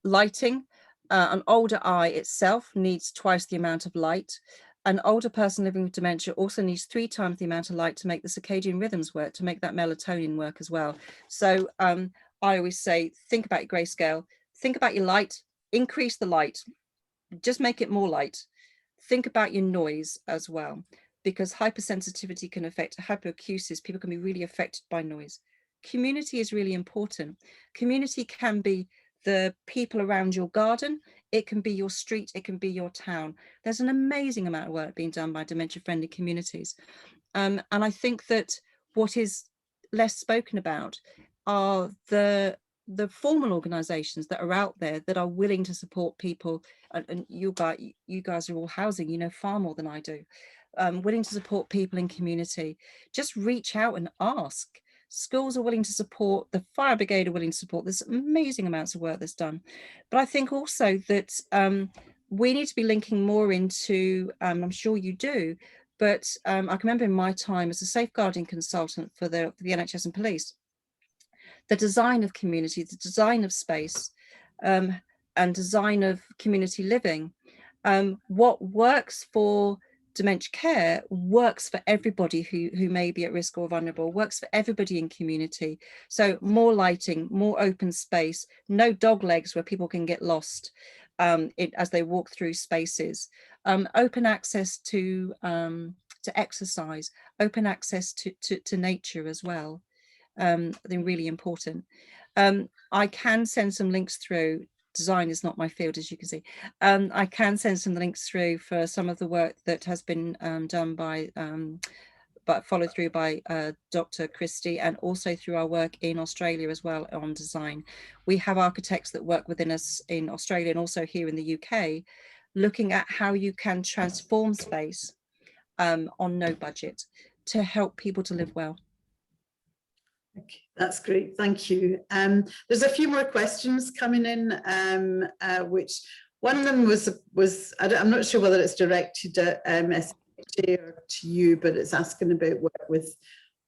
Lighting. An older eye itself needs twice the amount of light. An older person living with dementia also needs 3 times the amount of light to make the circadian rhythms work, to make that melatonin work as well. So I always say, think about your grayscale, think about your light, increase the light, just make it more light. Think about your noise as well. because hypersensitivity can affect hyperacusis. People can be really affected by noise. Community is really important. Community can be the people around your garden, it can be your street, it can be your town. There's an amazing amount of work being done by dementia-friendly communities. And I think that what is less spoken about are the formal organizations that are out there that are willing to support people. And you guys are all housing, you know far more than I do. Willing to support people in community. Just reach out and ask. Schools are willing to support, the fire brigade are willing to support. There's amazing amounts of work that's done. But I think also that we need to be linking more into, I'm sure you do, but I can remember in my time as a safeguarding consultant for the NHS and police, the design of community, the design of space, and design of community living. What works for dementia care works for everybody who may be at risk or vulnerable, works for everybody in community. So more lighting, more open space, no dog legs where people can get lost as they walk through spaces, open access to exercise, open access to nature as well. I think really important. I can send some links through. Design is not my field, as you can see. I can send some links through for some of the work that has been done by, but followed through by Dr. Christie, and also through our work in Australia as well on design. We have architects that work within us in Australia and also here in the UK, looking at how you can transform space on no budget to help people to live well. Okay, that's great, thank you. There's a few more questions coming in, which one of them was I'm not sure whether it's directed at SHA or to you, but it's asking about work with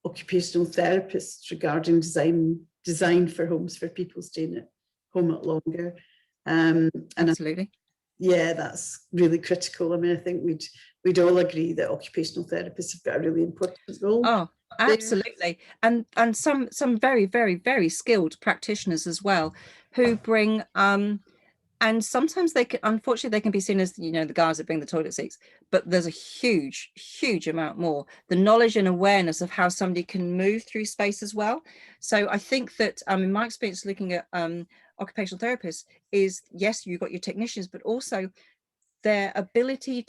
occupational therapists regarding design for homes for people staying at home at longer. And Absolutely. Yeah, that's really critical. I mean, I think we'd all agree that occupational therapists have got a really important role. Oh, absolutely. And some very, very, very skilled practitioners as well, who bring and sometimes they can, unfortunately, they can be seen as, you know, the guys that bring the toilet seats, but there's a huge, huge amount more. The knowledge and awareness of how somebody can move through space as well. So I think that in my experience looking at occupational therapists is, yes, you've got your technicians, but also their ability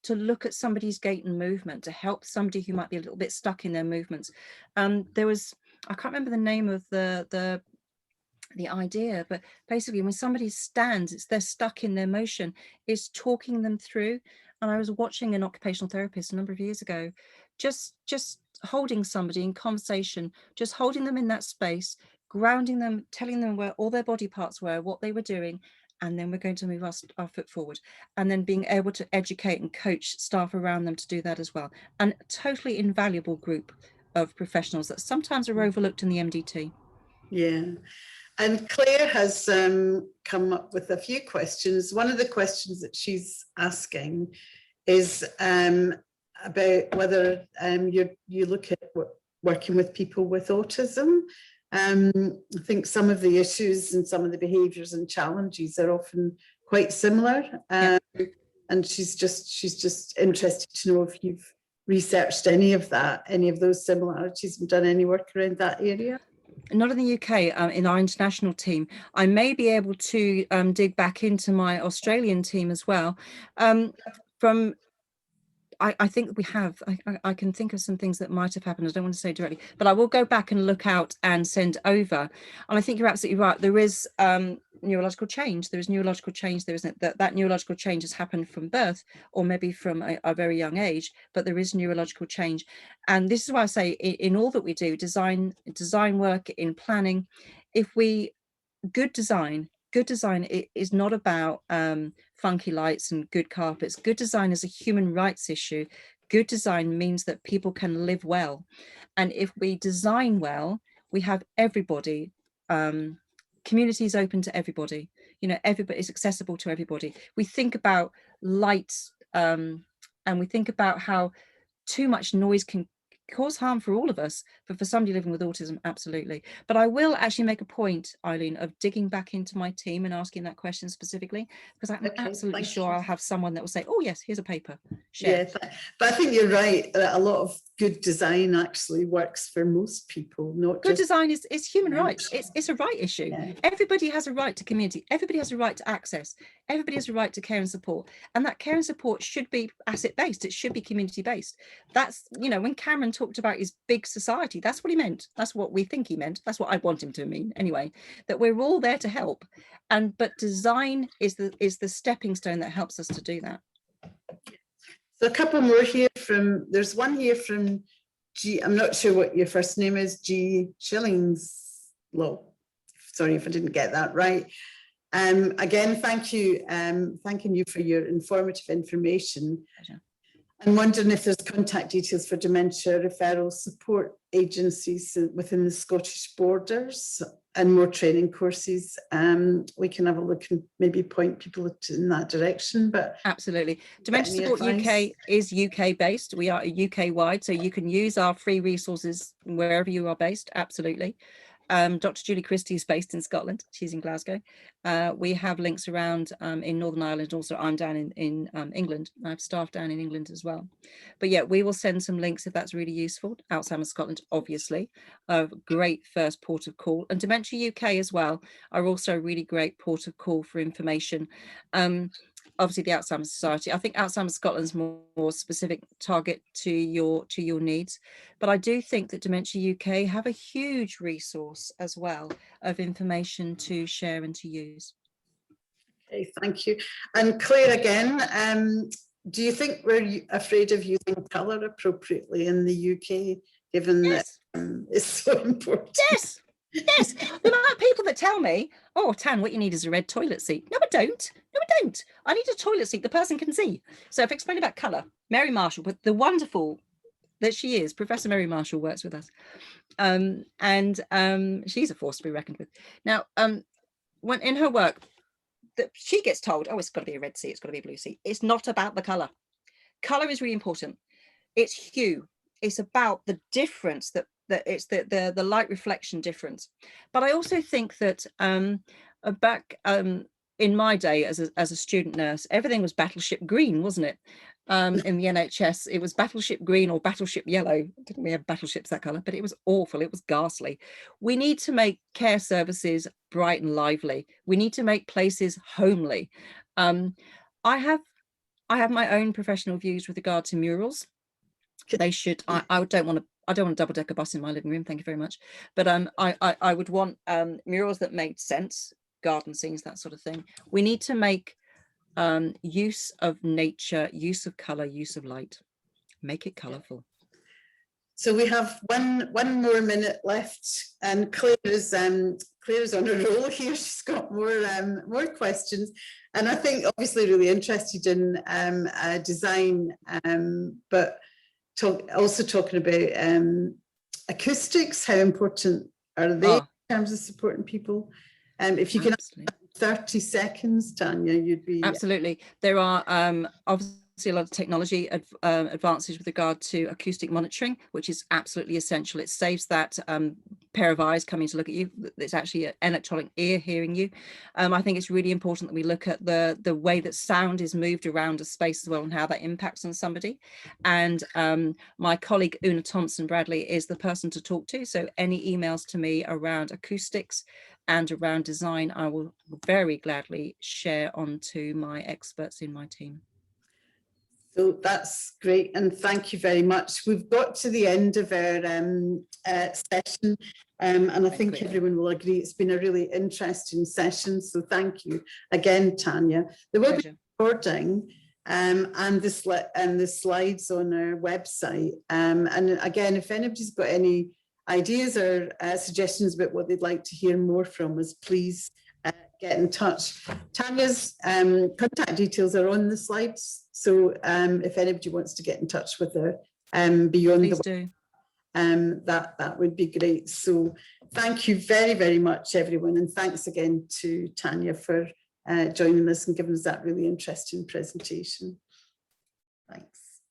to look at somebody's gait and movement, to help somebody who might be a little bit stuck in their movements. There was, I can't remember the name of the idea, but basically when somebody stands, they're stuck in their motion, is talking them through. And I was watching an occupational therapist a number of years ago, just holding somebody in conversation, just holding them in that space, grounding them, telling them where all their body parts were, what they were doing, and then we're going to move our foot forward, and then being able to educate and coach staff around them to do that as well. And a totally invaluable group of professionals that sometimes are overlooked in the MDT. Yeah. And Claire has come up with a few questions. One of the questions that she's asking is about whether you look at working with people with autism. I think some of the issues and some of the behaviours and challenges are often quite similar. Yep. And she's just interested to know if you've researched any of those similarities and done any work around that area. Not in the UK, in our international team. I may be able to dig back into my Australian team as well. I think we have, I can think of some things that might have happened. I don't want to say directly, but I will go back and look out and send over. And I think you're absolutely right. There is neurological change. There is neurological change. There isn't that neurological change has happened from birth or maybe from a very young age, but there is neurological change. And this is why I say in all that we do, design work, in planning, good design is not about funky lights and good carpets. Good design is a human rights issue. Good design means that people can live well. And if we design well, we have everybody, communities open to everybody, you know, everybody is accessible to everybody. We think about lights and we think about how too much noise can cause harm for all of us, but for somebody living with autism, absolutely. But I will actually make a point, Eileen, of digging back into my team and asking that question specifically, because I'm absolutely sure I'll have someone that will say, oh yes, here's a paper. Share. Yeah, but I think you're right that a lot of good design actually works for most people, not good just design is human rights. It's a right issue. Yeah. Everybody has a right to community. Everybody has a right to access. Everybody has a right to care and support. And that care and support should be asset based. It should be community based. That's, you know, when Cameron talked about his big society, that's what he meant. That's what we think he meant. That's what I want him to mean anyway, that we're all there to help. But design is the stepping stone that helps us to do that. So a couple more here there's one here from G, I'm not sure what your first name is, G Shillingslow. Sorry if I didn't get that right. Again, thank you, thanking you for your informative information. Pleasure. I'm wondering if there's contact details for dementia referral support agencies within the Scottish borders and more training courses. We can have a look and maybe point people in that direction. But absolutely, Dementia Support UK is UK based. We are UK wide, so you can use our free resources wherever you are based. Absolutely. Dr. Julie Christie is based in Scotland. She's in Glasgow. We have links around in Northern Ireland. Also, I'm down in England. I have staff down in England as well. But yeah, we will send some links if that's really useful. Outside of Scotland, obviously, a great first port of call. And Dementia UK as well are also a really great port of call for information. Obviously the Alzheimer's Society. I think Alzheimer's Scotland's more specific target to your needs, but I do think that Dementia UK have a huge resource as well of information to share and to use. Okay, thank you. And Claire, again, do you think we're afraid of using colour appropriately in the UK, given yes. that it's so important? Yes. Yes, the amount of people that tell me, oh, Tan, what you need is a red toilet seat. No, I don't. No, I don't. I need a toilet seat the person can see. So I've explained about colour. Mary Marshall, but the wonderful that she is, Professor Mary Marshall works with us. She's a force to be reckoned with. Now, when in her work, that she gets told, oh, it's got to be a red seat, it's got to be a blue seat. It's not about the colour. Colour is really important. It's hue. It's about the difference that it's the light reflection difference. But I also think that back in my day as a student nurse, everything was battleship green, wasn't it? In the NHS, it was battleship green or battleship yellow. Didn't we have battleships that colour? But it was awful. It was ghastly. We need to make care services bright and lively. We need to make places homely. I have my own professional views with regard to murals. They should. I don't want a double-decker bus in my living room, thank you very much. But I would want murals that made sense, garden scenes, that sort of thing. We need to make use of nature, use of colour, use of light. Make it colourful. So we have one more minute left, and Claire's on a roll here. She's got more questions, and I think obviously really interested in design, but also talking about acoustics. How important are they in terms of supporting people? If you can have 30 seconds, Tanya, you'd be... Absolutely. There are obviously a lot of technology advances with regard to acoustic monitoring, which is absolutely essential. It saves that pair of eyes coming to look at you. It's actually an electronic ear hearing you. I think it's really important that we look at the way that sound is moved around a space as well and how that impacts on somebody. And my colleague Una Thompson-Bradley is the person to talk to. So any emails to me around acoustics and around design, I will very gladly share on to my experts in my team. So that's great, and thank you very much. We've got to the end of our session, and I think everyone will agree it's been a really interesting session, so thank you again, Tanya. There will be recording and the slides on our website, and again, if anybody's got any ideas or suggestions about what they'd like to hear more from us, please get in touch. Tanya's contact details are on the slides, so if anybody wants to get in touch with her beyond please do. That would be great. So thank you very, very much, everyone, and thanks again to Tanya for joining us and giving us that really interesting presentation. Thanks.